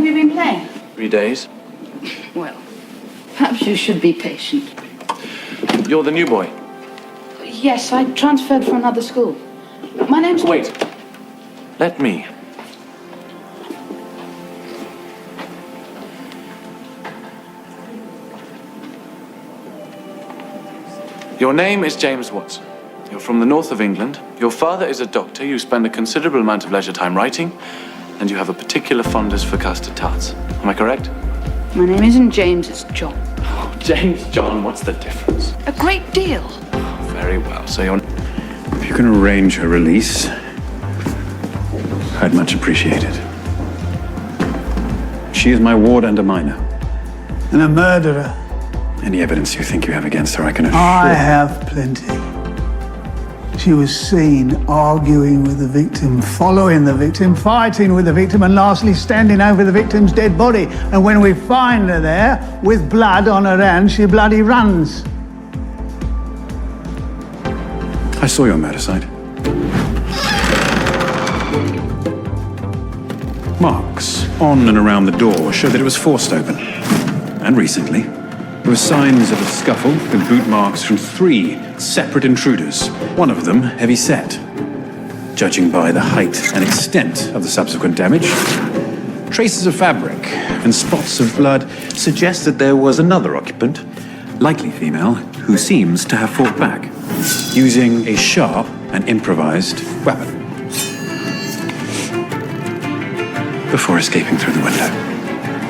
have you been playing? 3 days. Well, perhaps you should be patient. You're the new boy. Yes, I transferred from another school. My name's... Wait. Let me. Your name is James Watson. You're from the north of England. Your father is a doctor. You spend a considerable amount of leisure time writing, and you have a particular fondness for custard tarts. Am I correct? My name isn't James, it's John. Oh, James, John, what's the difference? A great deal. Very well. So you're... If you can arrange her release, I'd much appreciate it. She is my ward and a minor. And a murderer. Any evidence you think you have against her, I can assure... I have plenty. She was seen arguing with the victim, following the victim, fighting with the victim, and lastly standing over the victim's dead body. And when we find her there, with blood on her hands, she bloody runs. I saw your murder site. Marks on and around the door show that it was forced open. And recently, there were signs of a scuffle with boot marks from 3 separate intruders, one of them heavy set. Judging by the height and extent of the subsequent damage, traces of fabric and spots of blood suggest that there was another occupant, likely female, who seems to have fought back, using a sharp and improvised weapon before escaping through the window.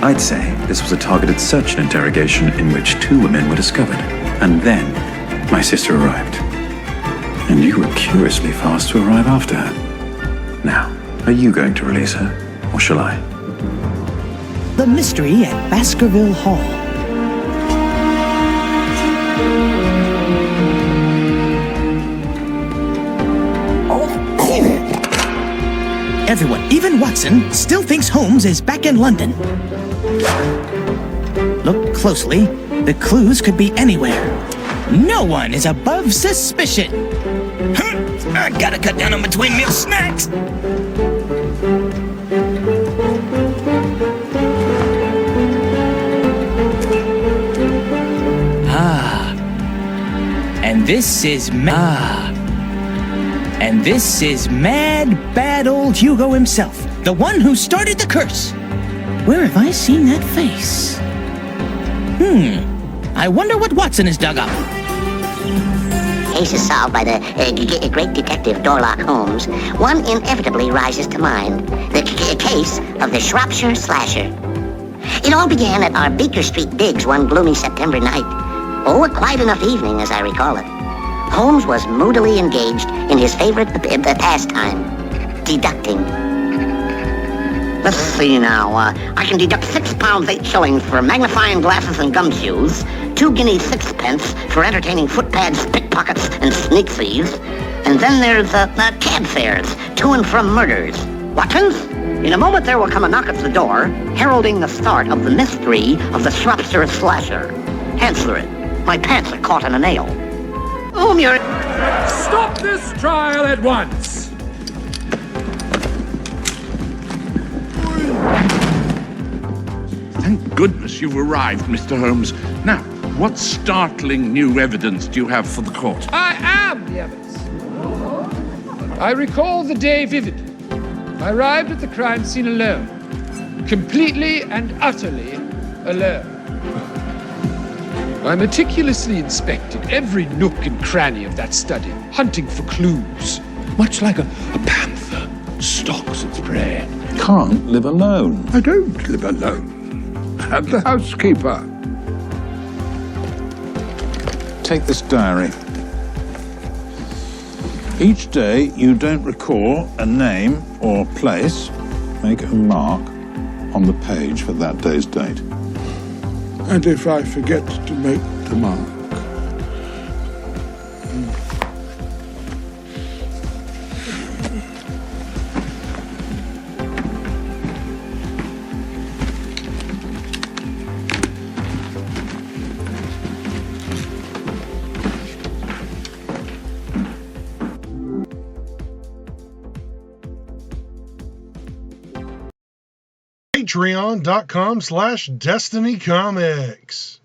I'd say this was a targeted search and interrogation in which 2 women were discovered. And then my sister arrived. And you were curiously fast to arrive after her. Now, are you going to release her, or shall I? The Mystery at Baskerville Hall. Everyone, even Watson, still thinks Holmes is back in London. Look closely. The clues could be anywhere. No one is above suspicion. I gotta cut down on between meal snacks. And this is mad, bad old Hugo himself, the one who started the curse. Where have I seen that face? I wonder what Watson has dug up. Case is solved by the great detective Sherlock Holmes. One inevitably rises to mind. The case of the Shropshire Slasher. It all began at our Baker Street digs one gloomy September night. Oh, a quiet enough evening, as I recall it. Holmes was moodily engaged in his favorite pastime, deducting. Let's see now. I can deduct 6 pounds 8 shillings for magnifying glasses and gumshoes, 2 guineas 6 pence for entertaining footpads, pickpockets, and sneak thieves, and then there's cab fares to and from murders. Watkins? In a moment there will come a knock at the door, heralding the start of the mystery of the Shropshire Slasher. Answer it. My pants are caught in a nail. Whom you're... Stop this trial at once! Thank goodness you've arrived, Mr. Holmes. Now, what startling new evidence do you have for the court? I am the evidence. I recall the day vividly. I arrived at the crime scene alone. Completely and utterly alone. I meticulously inspected every nook and cranny of that study, hunting for clues, much like a panther stalks its prey. Can't live alone. I don't live alone. I'm the housekeeper. Take this diary. Each day you don't recall a name or place, make a mark on the page for that day's date. And if I forget to make the mark? patreon.com/destinycomics.